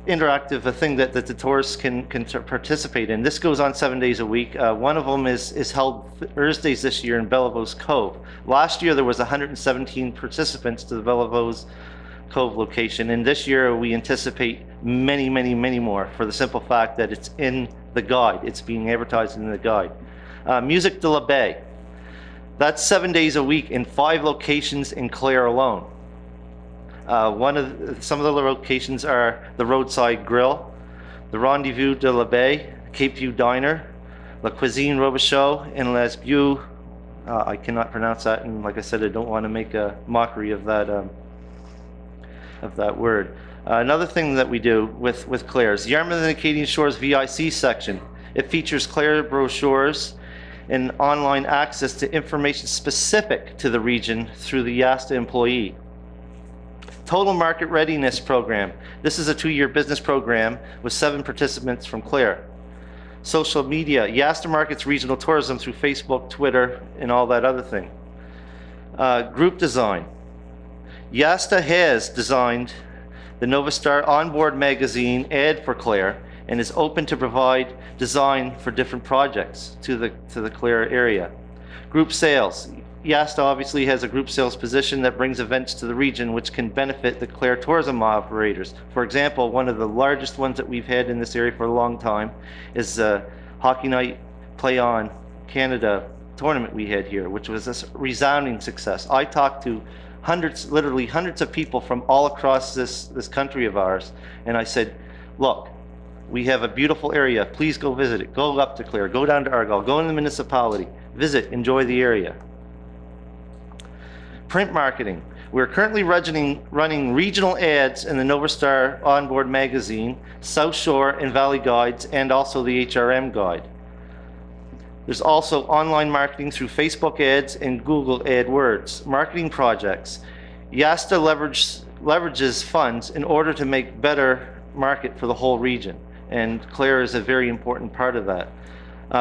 interactive thing that the tourists can participate in. This goes on 7 days a week. One of them is held Thursdays this year in Bellavos Cove. Last year there was 117 participants to the Bellavos Cove location, and this year we anticipate many, many, many more, for the simple fact that it's in the guide. It's being advertised in the guide. Musique de la Baie. That's 7 days a week in 5 locations in Clare alone. Some of the locations are the Roadside Grill, the Rendezvous de la Baie, Cape View Diner, La Cuisine Robichaud, and Les Beaux. I cannot pronounce that, and like I said, I don't want to make a mockery of that word. Another thing that we do with Clare's Yarmouth and Acadian Shores VIC section. It features Clare brochures and online access to information specific to the region through the YASTA employee. Total Market Readiness Program. This is a 2-year business program with 7 participants from Clare. Social media. YASTA markets regional tourism through Facebook, Twitter, and all that other thing. Group design. YASTA has designed the Novastar Onboard magazine ad for Clare, and is open to provide design for different projects to the Clare area. Group sales. YASTA obviously has a group sales position that brings events to the region which can benefit the Clare tourism operators. For example, one of the largest ones that we've had in this area for a long time is Hockey Night Play On Canada tournament we had here, which was a resounding success. I talked to hundreds, literally hundreds of people from all across this country of ours, and I said, look, we have a beautiful area. Please go visit it. Go up to Clare. Go down to Argyle. Go in the municipality. Visit. Enjoy the area. Print marketing. We're currently running regional ads in the Novastar Onboard magazine, South Shore and Valley Guides, and also the HRM Guide. There's also online marketing through Facebook ads and Google AdWords. Marketing projects. YASTA leverages funds in order to make better market for the whole region, and Clare is a very important part of that.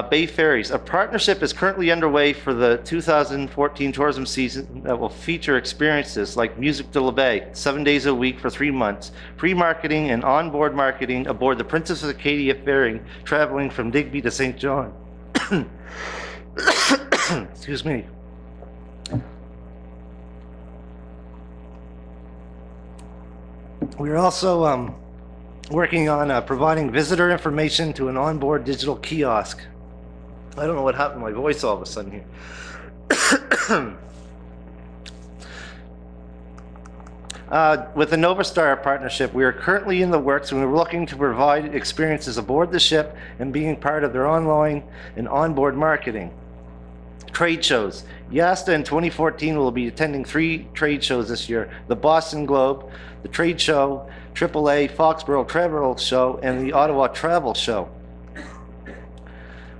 Bay Ferries. A partnership is currently underway for the 2014 tourism season that will feature experiences like Music de la Bay, 7 days a week for 3 months, free marketing and onboard marketing aboard the Princess Acadia ferry traveling from Digby to St. John. Excuse me. We're also working on providing visitor information to an onboard digital kiosk. I don't know what happened to my voice all of a sudden here. With the Novastar partnership, we are currently in the works and we're looking to provide experiences aboard the ship and being part of their online and onboard marketing. Trade shows. YASTA in 2014 will be attending 3 trade shows this year: the Boston Globe, the Trade Show, AAA Foxborough Travel Show, and the Ottawa Travel Show.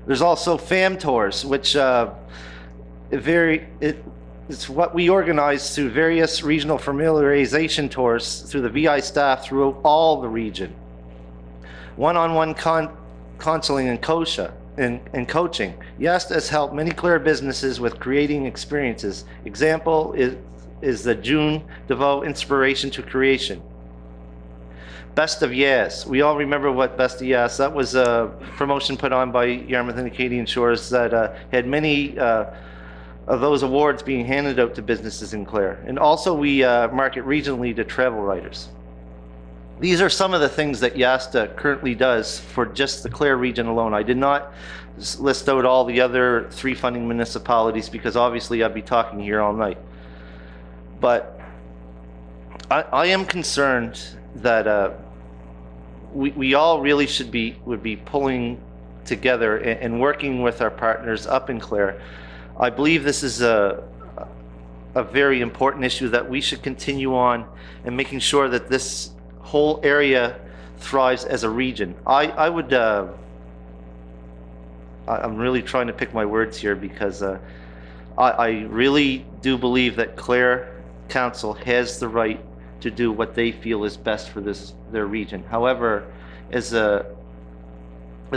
There's also FAM tours, which it's what we organize through various regional familiarization tours through the VI staff throughout all the region. One-on-one counseling and coaching. YASTA has helped many Clare businesses with creating experiences. Example is the June DeVoe Inspiration to Creation. Best of Yes. We all remember what Best of Yes. That was a promotion put on by Yarmouth and Acadian Shores that had many of those awards being handed out to businesses in Clare. And also we market regionally to travel writers. These are some of the things that YASTA currently does for just the Clare region alone. I did not list out all the other 3 funding municipalities because obviously I'd be talking here all night. But I am concerned that we all really would be pulling together and working with our partners up in Clare. I believe this is a very important issue that we should continue on and making sure that this whole area thrives as a region. I'm really trying to pick my words here because I really do believe that Clare Council has the right to do what they feel is best for their region. However, as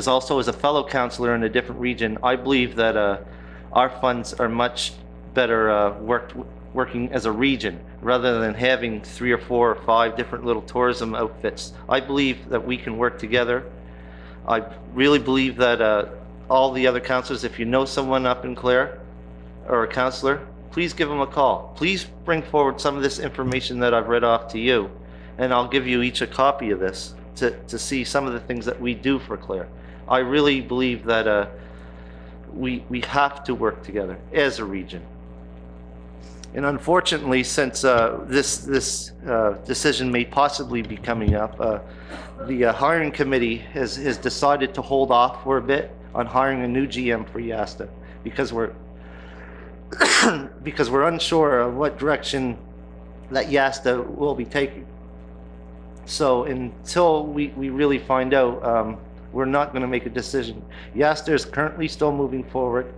also as a fellow councillor in a different region, I believe that our funds are much better working as a region rather than having 3 or 4 or 5 different little tourism outfits. I believe that we can work together. I really believe that all the other councillors, if you know someone up in Clare or a councillor, please give them a call. Please bring forward some of this information that I've read off to you, and I'll give you each a copy of this to see some of the things that we do for Clare. I really believe that we have to work together as a region. And unfortunately, since this decision may possibly be coming up, the hiring committee has decided to hold off for a bit on hiring a new GM for YASTA because we're unsure of what direction that YASTA will be taking. So until we really find out, we're not going to make a decision. YASTA is currently still moving forward.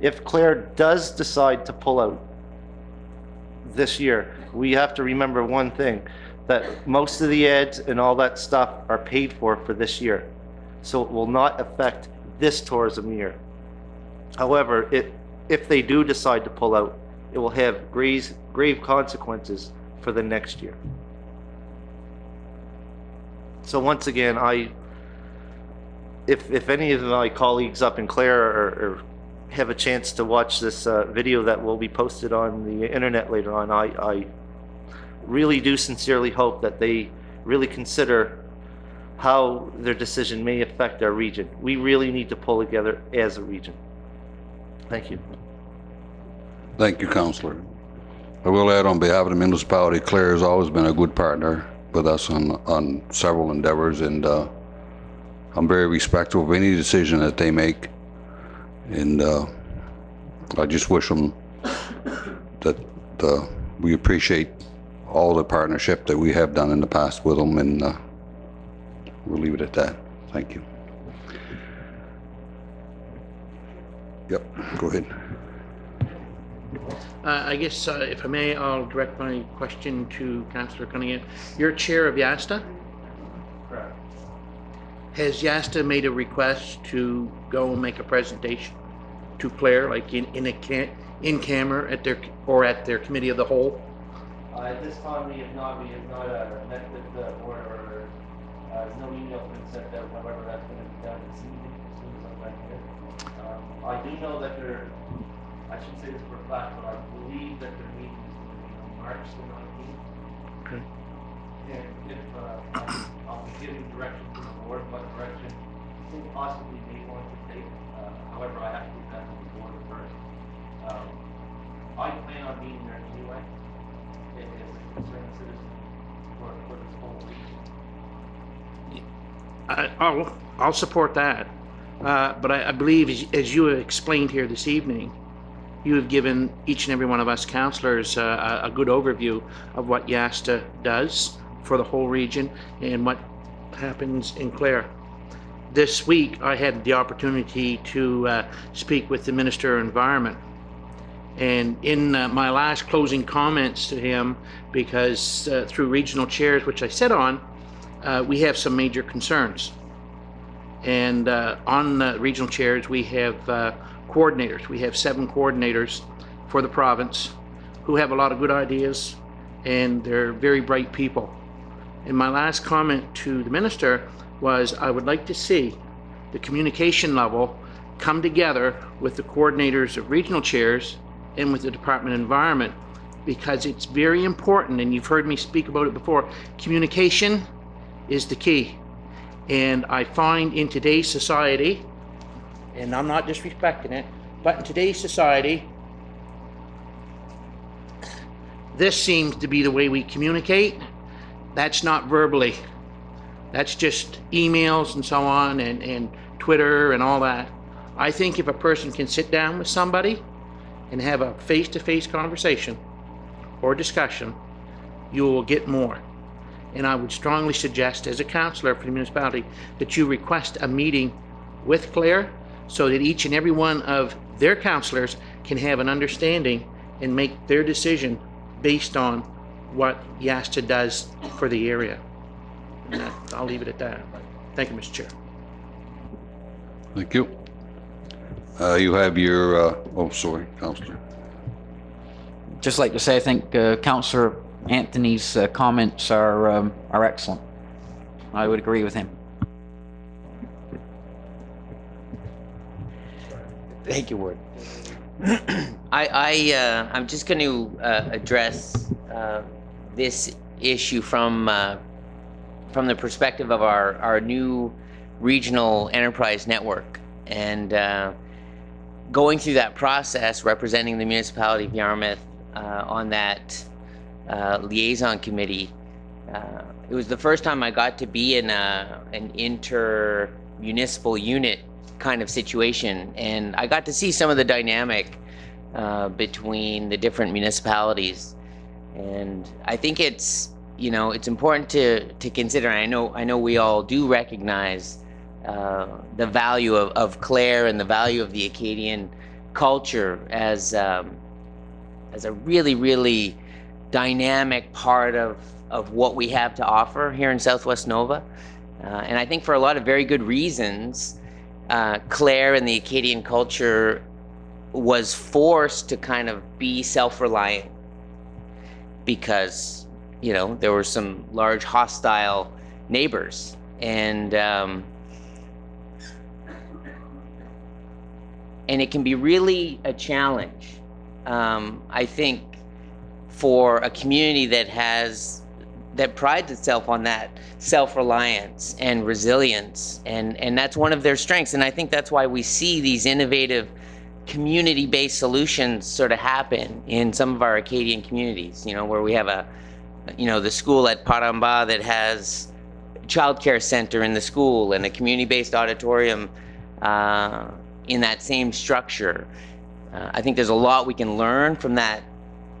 If Clare does decide to pull out this year, we have to remember one thing, that most of the ads and all that stuff are paid for this year. So it will not affect this tourism year. However, if they do decide to pull out, it will have grave consequences for the next year. So once again, if any of my colleagues up in Clare or have a chance to watch this video that will be posted on the internet later on, I really do sincerely hope that they really consider how their decision may affect our region. We really need to pull together as a region. Thank you. Thank you, Councillor. I will add on behalf of the municipality, Clare has always been a good partner with us on several endeavors, and I'm very respectful of any decision that they make, and I just wish them that we appreciate all the partnership that we have done in the past with them, and we'll leave it at that. Thank you. Yep, go ahead. I guess if I may, I'll direct my question to Councillor Cunningham. You're chair of YASTA? Correct. has Yasta made a request to go and make a presentation to Claire, like in camera at their committee of the whole? At this time, we have not met with the board, or no email's been sent out. However, that's going to be done this evening as soon as I'm done here. I do know that I shouldn't say this for a fact, but I believe that their meeting is going to be on March the 19th. Okay. And if I'll be giving direction to the board, what direction they possibly may want to take. However, I have to leave that to the board first. I plan on being there anyway. It is a concerned citizen for this whole region. I'll support that. But I believe, as you explained here this evening, you have given each and every one of us councillors a good overview of what Yasta does for the whole region and what happens in Clare. This week, I had the opportunity to speak with the Minister of Environment. And in my last closing comments to him, because through regional chairs, which I sit on, we have some major concerns. And on regional chairs, we have coordinators. We have 7 coordinators for the province who have a lot of good ideas, and they're very bright people. And my last comment to the minister was, I would like to see the communication level come together with the coordinators of regional chairs and with the Department of Environment, because it's very important, and you've heard me speak about it before, communication is the key. And I find in today's society, and I'm not disrespecting it, but in today's society, this seems to be the way we communicate. That's not verbally. That's just emails and so on, and Twitter and all that. I think if a person can sit down with somebody and have a face-to-face conversation or discussion, you will get more. And I would strongly suggest, as a councillor for the municipality, that you request a meeting with Clare so that each and every one of their councillors can have an understanding and make their decision based on what Yasta does for the area. And I'll leave it at that. Thank you, Mr. Chair. Thank you. You have your, oh, sorry, Councillor. Just like to say, I think Councillor Anthony's comments are excellent. I would agree with him. Thank you, Ward. I'm just going to address this issue from the perspective of our new regional enterprise network, and going through that process, representing the municipality of Yarmouth on that liaison committee. It was the first time I got to be in an inter-municipal unit kind of situation, and I got to see some of the dynamic between the different municipalities. And I think it's important to consider. I know we all do recognize the value of Clare and the value of the Acadian culture as a really, really dynamic part of what we have to offer here in Southwest Nova. And I think for a lot of very good reasons, Clare and the Acadian culture was forced to kind of be self-reliant because, there were some large hostile neighbors. And it can be really a challenge, I think, for a community that prides itself on that self-reliance and resilience, and that's one of their strengths. And I think that's why we see these innovative community-based solutions sort of happen in some of our Acadian communities, where we have the school at Paramba that has a childcare center in the school and a community-based auditorium in that same structure. I think there's a lot we can learn from that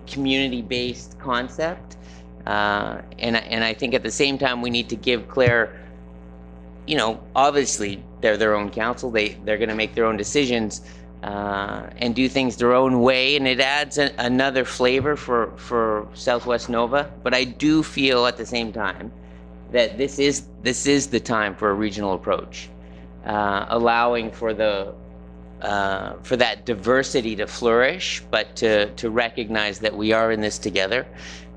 community-based concept. And I think at the same time we need to give Clare, obviously they're their own council, they're going to make their own decisions and do things their own way, and it adds another flavor for Southwest Nova. But I do feel at the same time that this is the time for a regional approach, allowing for that diversity to flourish, but to recognize that we are in this together.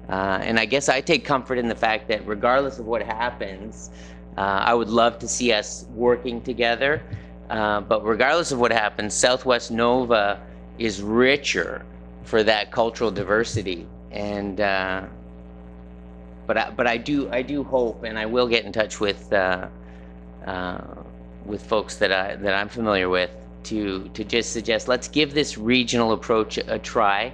And I guess I take comfort in the fact that regardless of what happens, I would love to see us working together. But regardless of what happens, Southwest Nova is richer for that cultural diversity. And but I do hope, and I will get in touch with folks that I'm familiar with to just suggest, let's give this regional approach a try.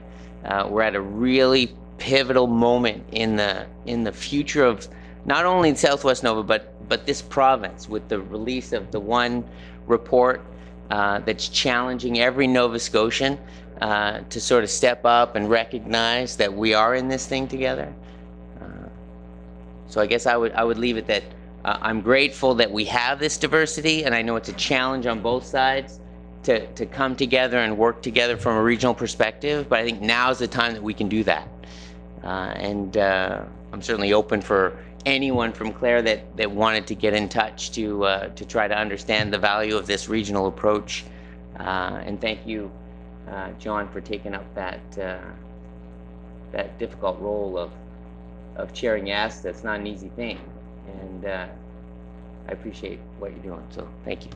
We're at a really pivotal moment in the future of not only Southwest Nova but this province, with the release of the one report that's challenging every Nova Scotian to sort of step up and recognize that we are in this thing together. So I guess I would leave it that I'm grateful that we have this diversity, and I know it's a challenge on both sides to come together and work together from a regional perspective, but I think now is the time that we can do that. And I'm certainly open for anyone from Clare that wanted to get in touch to try to understand the value of this regional approach. And thank you, John, for taking up that difficult role of chairing YAS. That's not an easy thing, and I appreciate what you're doing. So thank you.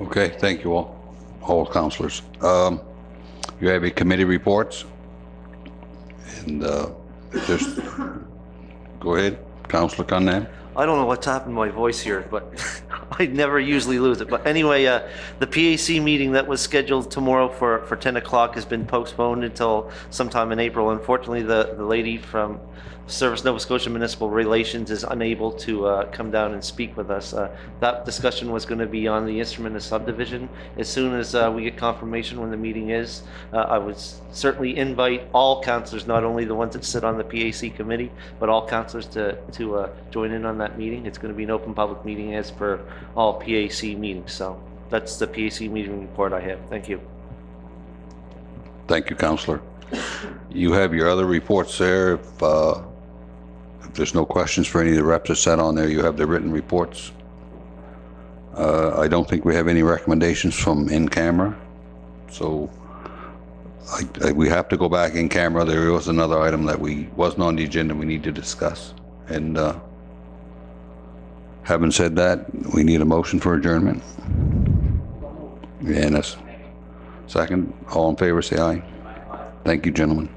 Okay, thank you all councilors. You have your committee reports, and just go ahead, Councilor Cunningham. I don't know what's happened to my voice here, but I never usually lose it. But anyway, the PAC meeting that was scheduled tomorrow for 10 o'clock has been postponed until sometime in April. Unfortunately, the lady from Service Nova Scotia Municipal Relations is unable to come down and speak with us. That discussion was going to be on the instrument of subdivision. As soon as we get confirmation when the meeting is, I would certainly invite all councillors, not only the ones that sit on the PAC committee, but all councillors to join in on that meeting. It's going to be an open public meeting as per all PAC meetings. So that's the PAC meeting report I have. Thank you. Thank you, Councilor. You have your other reports there. If there's no questions for any of the reps that sat on there, you have the written reports. I don't think we have any recommendations from in camera, so we have to go back in camera. There was another item that wasn't on the agenda we need to discuss. And having said that, we need a motion for adjournment. And a second. All in favor, say aye. Thank you, gentlemen.